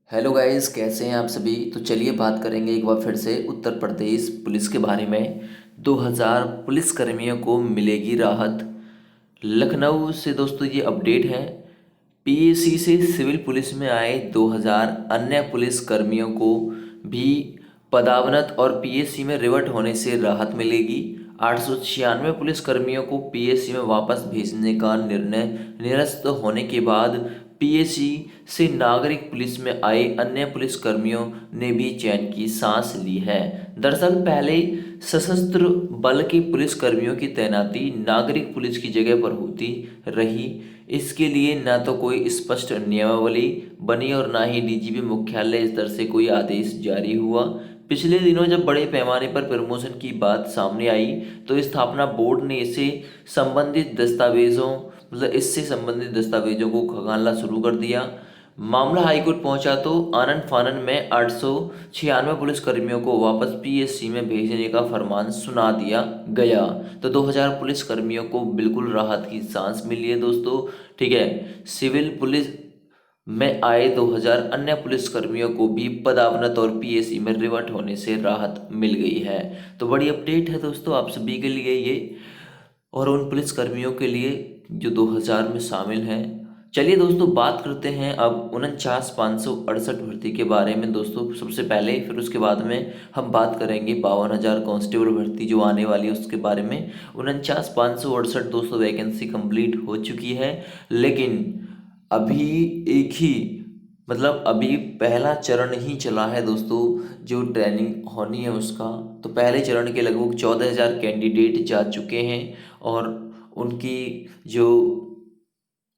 Hello guys, कैसे हैं आप सभी। तो चलिए बात करेंगे एक बार फिर से उत्तर प्रदेश पुलिस के बारे में। 2000 पुलिस कर्मियों को मिलेगी राहत। लखनऊ से दोस्तों ये अपडेट है। पीएसी से सिविल पुलिस में आए 2000 अन्य पुलिस कर्मियों को भी पदावनत और पीएसी में रिवर्ट होने से राहत मिलेगी। 896 पुलिस कर्मियों को पीएसी में वापस भेजने का निर्णय निरस्त होने के बाद पीएसी से नागरिक पुलिस में आए अन्य पुलिस कर्मियों ने भी चैन की सांस ली है। दरअसल पहले सशस्त्र बल के पुलिस कर्मियों की तैनाती नागरिक पुलिस की जगह पर होती रही। इसके लिए न तो कोई स्पष्ट नियमावली बनी और ना ही डीजीपी मुख्यालय स्तर से कोई आदेश जारी हुआ। पिछले दिनों जब बड़े पैमाने पर प्रमोशन की बात सामने आई तो स्थापना बोर्ड ने इससे संबंधित दस्तावेजों को खंगालना शुरू कर दिया। मामला हाईकोर्ट पहुंचा तो आनन फानन में 896 पुलिस कर्मियों को वापस पीएससी में भेजने का फरमान सुना दिया गया। तो 2000 पुलिस कर्मियों को बिल्कुल राहत की सांस मिली है दोस्तों। ठीक है। सिविल पुलिस में आए 2000 अन्य पुलिस कर्मियों को भी पदावनत और पीएसी में रिवर्ट होने से राहत मिल गई है। तो बड़ी अपडेट है दोस्तों आप सभी के लिए ये, और उन पुलिस कर्मियों के लिए जो 2000 में शामिल हैं। चलिए दोस्तों बात करते हैं अब 49,568 भर्ती के बारे में दोस्तों सबसे पहले, फिर उसके बाद में हम बात करेंगे 52,000 कांस्टेबल भर्ती जो आने वाली है उसके बारे में। 49,568 दोस्तों वैकेंसी कंप्लीट हो चुकी है, लेकिन अभी एक ही अभी पहला चरण ही चला है दोस्तों जो ट्रेनिंग होनी है उसका। तो पहले चरण के लगभग 14,000 कैंडिडेट जा चुके हैं और उनकी जो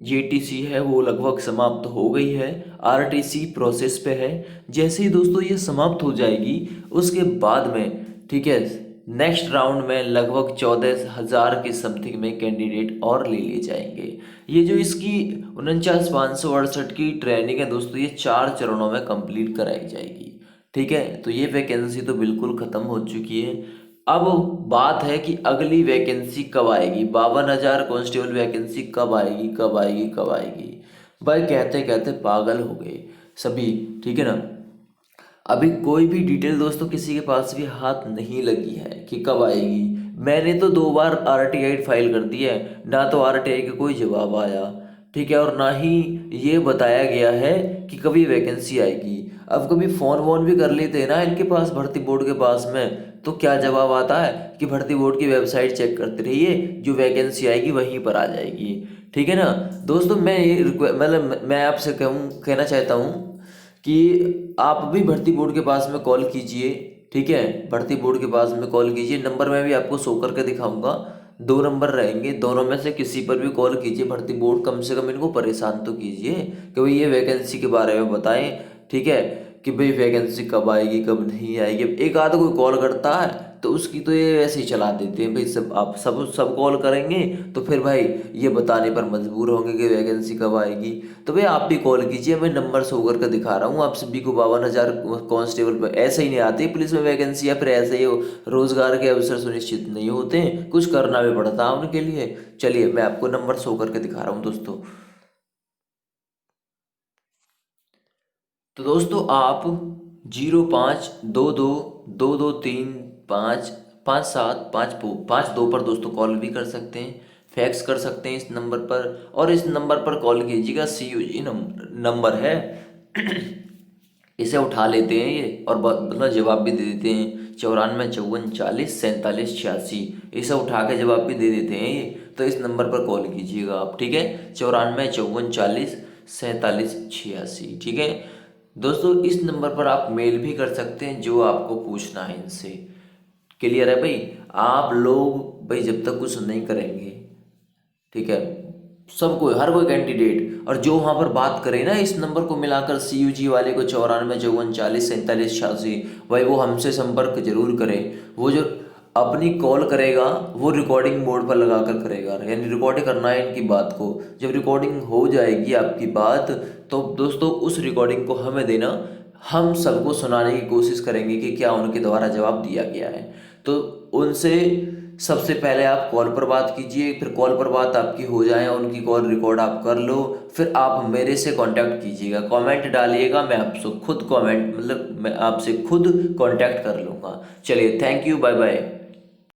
जीटीसी है वो लगभग समाप्त हो गई है। आरटीसी प्रोसेस पे है। जैसे ही दोस्तों ये समाप्त हो जाएगी उसके बाद में, ठीक है, नेक्स्ट राउंड में लगभग 14,000 के समथिंग में कैंडिडेट और ले लिए जाएंगे। ये जो इसकी 49,568 की ट्रेनिंग है दोस्तों ये 4 चरणों में कंप्लीट कराई जाएगी। ठीक है, तो ये वैकेंसी तो बिल्कुल ख़त्म हो चुकी है। अब बात है कि अगली वैकेंसी कब आएगी। 52,000 कांस्टेबल वैकेंसी कब आएगी, कब आएगी, कब आएगी। भाई कहते कहते पागल हो गए सभी। ठीक है ना। अभी कोई भी डिटेल दोस्तों किसी के पास भी हाथ नहीं लगी है कि कब आएगी। मैंने तो 2 बार आरटीआई फाइल कर दी है, ना तो आरटीआई का कोई जवाब आया। ठीक है, और ना ही ये बताया गया है कि कभी वैकेंसी आएगी। अब कभी फ़ोन वोन भी कर लेते हैं ना इनके पास, भर्ती बोर्ड के पास में, तो क्या जवाब आता है कि भर्ती बोर्ड की वेबसाइट चेक करते रहिए, जो वैकेंसी आएगी वहीं पर आ जाएगी। ठीक है ना। दोस्तों मैं ये मैं आपसे कहना चाहता हूँ कि आप भी भर्ती बोर्ड के पास में कॉल कीजिए। ठीक है, भर्ती बोर्ड के पास में कॉल कीजिए। नंबर मैं भी आपको शो करके दिखाऊंगा। 2 नंबर रहेंगे, दोनों में से किसी पर भी कॉल कीजिए। भर्ती बोर्ड कम से कम इनको परेशान तो कीजिए कि भाई ये वैकेंसी के बारे में बताएं। ठीक है, कि भाई वैकेंसी कब आएगी कब नहीं आएगी। अब एक आध कोई कॉल करता है तो उसकी तो ये ऐसे ही चला देते हैं भाई, सब आप सब सब कॉल करेंगे तो फिर भाई ये बताने पर मजबूर होंगे कि वैकेंसी कब आएगी। तो भाई आप भी कॉल कीजिए, मैं नंबर शो करके दिखा रहा हूँ आप सभी को। 52,000 कांस्टेबल पर ऐसे ही नहीं आती पुलिस में वैकेंसी, या फिर ऐसे ही रोजगार के अवसर सुनिश्चित नहीं होते हैं, कुछ करना भी पड़ता है उनके लिए। चलिए मैं आपको नंबर शो करके दिखा रहा हूँ दोस्तों। तो दोस्तों आप 052222355752 पर दोस्तों कॉल भी कर सकते हैं, फैक्स कर सकते हैं इस नंबर पर। और इस नंबर पर कॉल कीजिएगा, सीयूजी नंबर है। इसे उठा लेते हैं ये और जवाब भी दे देते हैं। 94 54 40 47 86 इसे उठा के जवाब भी दे देते हैं ये। तो इस नंबर पर कॉल कीजिएगा आप। ठीक है, 94 54 40 47 86। ठीक है दोस्तों, इस नंबर पर आप मेल भी कर सकते हैं जो आपको पूछना है इनसे। क्लियर है भाई। आप लोग भाई जब तक कुछ नहीं करेंगे, ठीक है, सबको हर कोई कैंडिडेट और जो वहाँ पर बात करे ना इस नंबर को मिलाकर सीयूजी वाले को 94 54 40 47 86, भाई वो हमसे संपर्क जरूर करें। वो जो अपनी कॉल करेगा वो रिकॉर्डिंग मोड पर लगा कर करेगा, यानी रिकॉर्डिंग करना है इनकी बात को। जब रिकॉर्डिंग हो जाएगी आपकी बात तो दोस्तों उस रिकॉर्डिंग को हमें देना, हम सबको सुनाने की कोशिश करेंगे कि क्या उनके द्वारा जवाब दिया गया है। तो उनसे सबसे पहले आप कॉल पर बात कीजिए, फिर कॉल पर बात आपकी हो जाए, उनकी कॉल रिकॉर्ड आप कर लो, फिर आप मेरे से कांटेक्ट कीजिएगा, कमेंट डालिएगा, मैं आपसे खुद कमेंट मतलब मैं आपसे खुद कांटेक्ट कर लूँगा। चलिए, थैंक यू, बाय बाय।